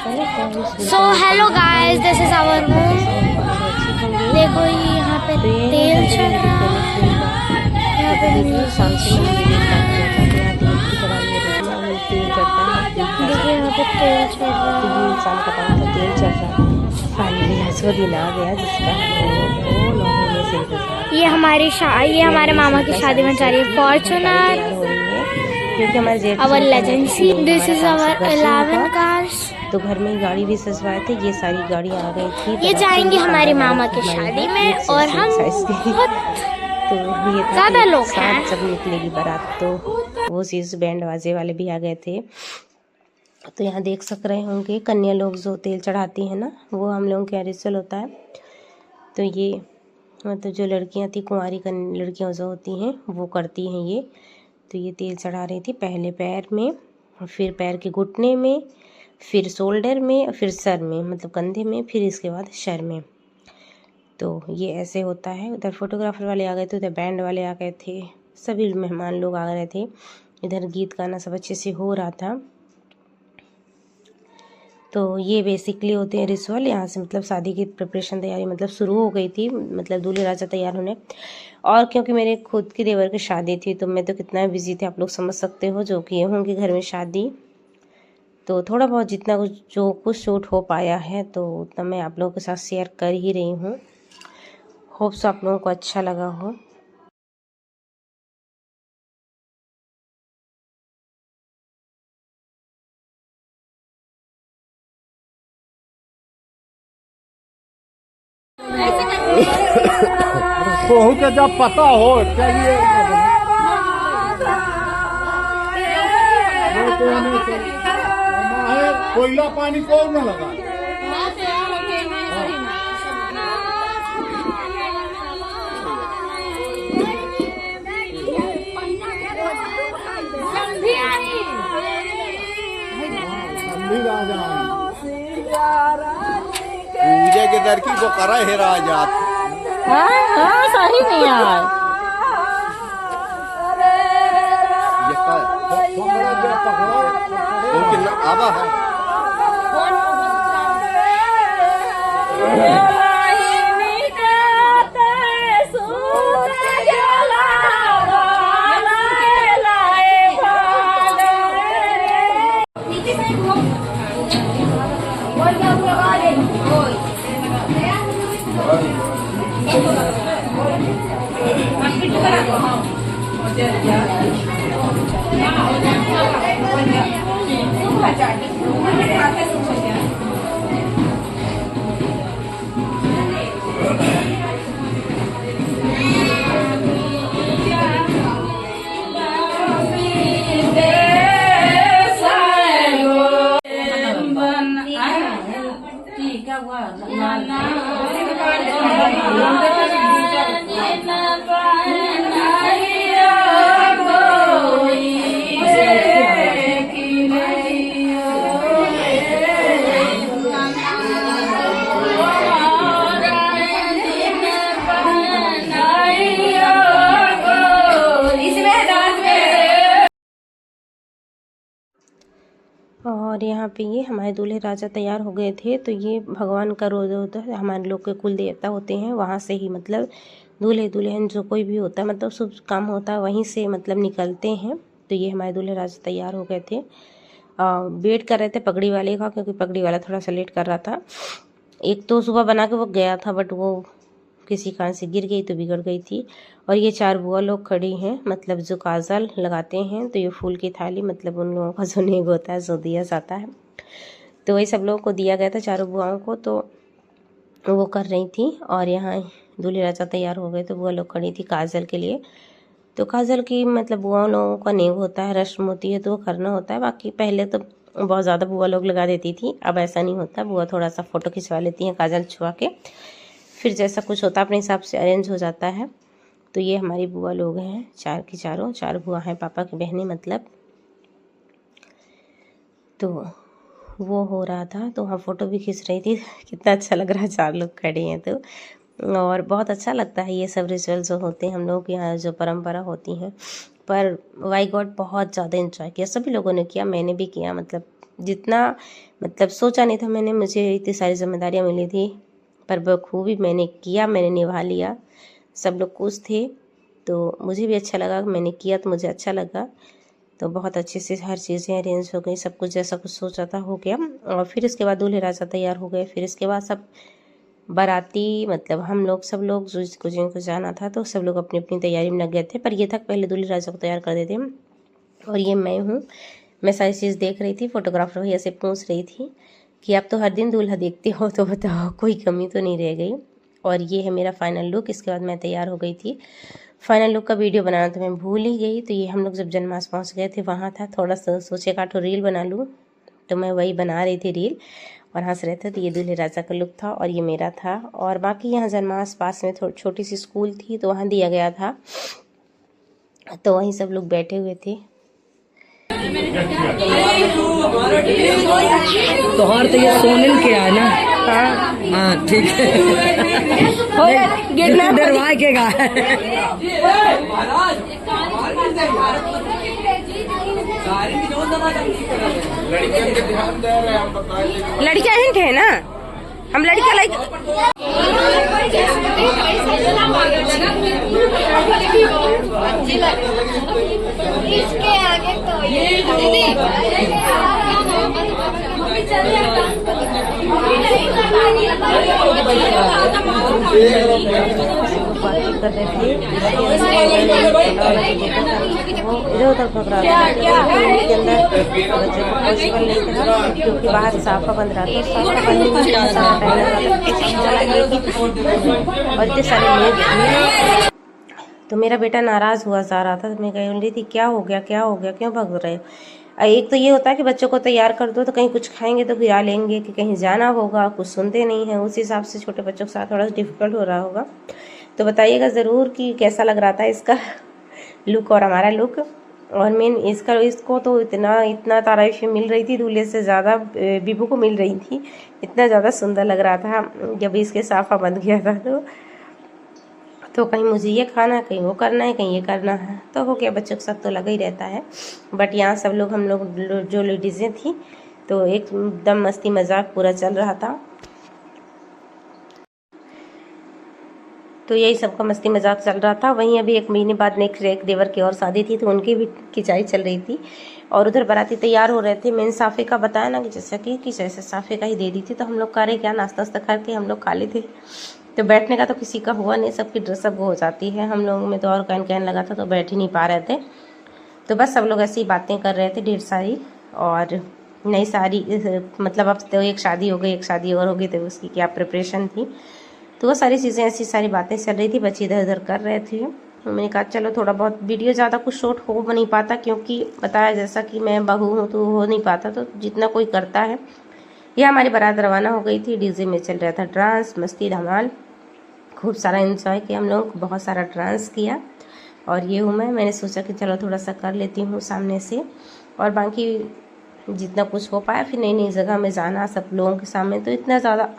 So hello guys, this is our room. देखो ये यहाँ पे तेल चल रहा है, यहाँ पे देखिए यहाँ पे तेल चल रहा है। ये हमारे मामा की शादी में जा रही है फॉर्च्यूनर, क्योंकि हमारे जेठ our legacy. This is our 11 cars. तो घर में गाड़ी भी सजवाए थे, ये सारी गाड़ी आ गई थी। ये जाएंगे हमारे मामा की शादी में और हम तो ये ज्यादा लोग हैं। जब निकलेगी बारात तो वो चीज बैंड बाजे वाले भी आ गए थे। तो यहाँ देख सक रहे होंगे कन्या लोग जो तेल चढ़ाती है ना, वो हम लोगों के रिचुअल होता है। तो ये मतलब जो लड़कियाँ थी, कुंवारी लड़कियाँ जो होती हैं वो करती हैं ये। तो ये तेल चढ़ा रही थी पहले पैर में, फिर पैर के घुटने में, फिर शोल्डर में, और फिर सर में मतलब कंधे में, फिर इसके बाद सर में। तो ये ऐसे होता है। उधर फोटोग्राफर वाले आ गए थे, उधर बैंड वाले आ गए थे, सभी मेहमान लोग आ गए थे। इधर गीत गाना सब अच्छे से हो रहा था। तो ये बेसिकली होते हैं रिचुअल। यहाँ से मतलब शादी की प्रिपरेशन तैयारी मतलब शुरू हो गई थी, मतलब दूल्हे राजा तैयार होने। और क्योंकि मेरे खुद की देवर की शादी थी तो मैं तो कितना बिजी थी आप लोग समझ सकते हो, जो कि होंगे घर में शादी। तो थोड़ा बहुत जितना कुछ जो कुछ शूट हो पाया है तो उतना मैं आप लोगों के साथ शेयर कर ही रही हूँ। होप्स आप लोगों को अच्छा लगा हो। बहू के जब पता हो चाहिए कोयला पानी को न लगा। पूजा के दर की वो करा है राजा। हाँ सही नहीं यार। आवा है और यहाँ पे ये हमारे दूल्हे राजा तैयार हो गए थे। तो ये भगवान का रोज होता है, हमारे लोग के कुल देवता होते हैं, वहाँ से ही मतलब दूल्हे दुल्हन जो कोई भी होता है मतलब शुभ काम होता है वहीं से मतलब निकलते हैं। तो ये हमारे दूल्हे राजा तैयार हो गए थे। वेट कर रहे थे पगड़ी वाले का, क्योंकि पगड़ी वाला थोड़ा सा लेट कर रहा था। एक तो सुबह बना के वो गया था, बट वो किसी कारण से गिर गई तो बिगड़ गई थी। और ये 4 बुआ लोग खड़ी हैं, मतलब जो काजल लगाते हैं। तो ये फूल की थाली मतलब उन लोगों का जो नेग होता है जो दिया जाता है, तो वही सब लोगों को दिया गया था 4 बुआओं को। तो वो कर रही थी। और यहाँ दूल्हे राजा तैयार हो गए तो बुआ लोग खड़ी थी काजल के लिए। तो काजल की मतलब बुआ लोगों का नेग होता है, रस्म होती है, तो वो करना होता है। बाकी पहले तो बहुत ज़्यादा बुआ लोग लगा देती थी, अब ऐसा नहीं होता। बुआ थोड़ा सा फ़ोटो खिंचवा लेती हैं काजल छुआ के, फिर जैसा कुछ होता है अपने हिसाब से अरेंज हो जाता है। तो ये हमारी बुआ लोग हैं, 4 की 4 बुआ हैं, पापा की बहनें मतलब। तो वो हो रहा था, तो वहाँ फ़ोटो भी खींच रही थी। कितना अच्छा लग रहा है, 4 लोग खड़े हैं तो। और बहुत अच्छा लगता है ये सब रिचुअल जो होते हैं हम लोग के यहाँ, जो परंपरा होती हैं। पर वाई गॉड बहुत ज़्यादा इंजॉय किया, सभी लोगों ने किया, मैंने भी किया। मतलब जितना मतलब सोचा नहीं था मैंने, मुझे इतनी सारी जिम्मेदारियाँ मिली थी, पर बखूबी मैंने किया, मैंने निभा लिया। सब लोग खुश थे तो मुझे भी अच्छा लगा, मैंने किया तो मुझे अच्छा लगा। तो बहुत अच्छे से हर चीज़ें अरेंज हो गई, सब कुछ जैसा कुछ सोचा था हो गया। और फिर इसके बाद दूल्हे राजा तैयार हो गए। फिर इसके बाद सब बाराती मतलब हम लोग सब लोग जिनको जाना था तो सब लोग अपनी अपनी तैयारी में लग गए थे। पर ये था पहले दूल्हे राजा को तैयार कर देते हैं। और ये मैं हूँ, मैं सारी चीज़ देख रही थी। फोटोग्राफर भैया से पूछ रही थी कि आप तो हर दिन दूल्हा देखते हो, तो बताओ कोई कमी तो नहीं रह गई। और ये है मेरा फाइनल लुक। इसके बाद मैं तैयार हो गई थी। फाइनल लुक का वीडियो बनाना तो मैं भूल ही गई। तो ये हम लोग जब जन्मास पहुँच गए थे वहाँ था, थोड़ा सा सोचे काटो रील बना लूँ, तो मैं वही बना रही थी रील और हंस रहे थे। तो ये दूल्हे राजा का लुक था और ये मेरा था। और बाकी यहाँ जन्मास पास में थोड़ी छोटी सी स्कूल थी तो वहाँ दिया गया था, तो वहीं सब लोग बैठे हुए थे। तोहार तो ये सोनल के है ना? हाँ ठीक है। डरवा के गा लड़कियां हिंट है ना, हम लड़कियां लाइक इसके आगे तो ये बातचीत कर रहे थे। इधर उधर घबरा के अंदर बच्चों को पॉसिबल नहीं था क्योंकि बाहर साफा बंद रहा था। साफा बंद और इतने सारे लोग, तो मेरा बेटा नाराज़ हुआ जा रहा था। तो मैं कह रही थी क्या हो गया, क्या हो गया, क्यों भाग रहे हो। एक तो ये होता है कि बच्चों को तैयार कर दो तो कहीं कुछ खाएंगे तो गिरा लेंगे कि कहीं जाना होगा, कुछ सुनते नहीं हैं। उस हिसाब से छोटे बच्चों के साथ थोड़ा डिफिकल्ट हो रहा होगा। तो बताइएगा ज़रूर कि कैसा लग रहा था इसका लुक और हमारा लुक। और मेन इसको तो इतना तारीफ मिल रही थी, दूल्हे से ज़्यादा बीबू को मिल रही थी। इतना ज़्यादा सुंदर लग रहा था जब इसके साफा बंद गया था। तो कहीं मुझे ये खाना, कहीं वो करना है, कहीं ये करना है, तो हो गया। बच्चों के साथ तो लगा ही रहता है। बट यहाँ सब लोग हम लोग जो लेडीज़ें थी तो एकदम मस्ती मजाक पूरा चल रहा था। तो यही सबका मस्ती मजाक चल रहा था। वहीं अभी 1 महीने बाद नेक्स्ट एक देवर की और शादी थी तो उनकी भी खिंचाई चल रही थी। और उधर बाराती तैयार हो रहे थे। मैंने साफ़े का बताया ना कि जैसे साफ़े का ही दे दी थी। तो हम लोग करे क्या, नाश्ता वास्ता करके हम लोग खा ले थे। तो बैठने का तो किसी का हुआ नहीं, सबकी ड्रेसअप हो जाती है। हम लोगों में तो और कहन लगा था तो बैठ ही नहीं पा रहे थे। तो बस सब लोग ऐसी बातें कर रहे थे ढेर सारी। और नई सारी मतलब अब तो एक शादी हो गई, एक शादी और हो गई, तो उसकी क्या प्रिपरेशन थी। तो वो सारी चीज़ें, ऐसी सारी बातें चल रही थी। बच्चे इधर उधर कर रहे थे। तो मैंने कहा चलो थोड़ा बहुत वीडियो, ज़्यादा कुछ शॉर्ट हो नहीं पाता क्योंकि बताया जैसा कि मैं बहू हूँ तो हो नहीं पाता, तो जितना कोई करता है। यह हमारी बारात रवाना हो गई थी। डीजे में चल रहा था डांस, मस्ती धमाल, खूब सारा एंजॉय किया हम लोग, बहुत सारा डांस किया। और ये हूँ मैंने सोचा कि चलो थोड़ा सा कर लेती हूँ सामने से। और बाकी जितना कुछ हो पाया, फिर नई नई जगह में जाना सब लोगों के सामने, तो इतना ज़्यादा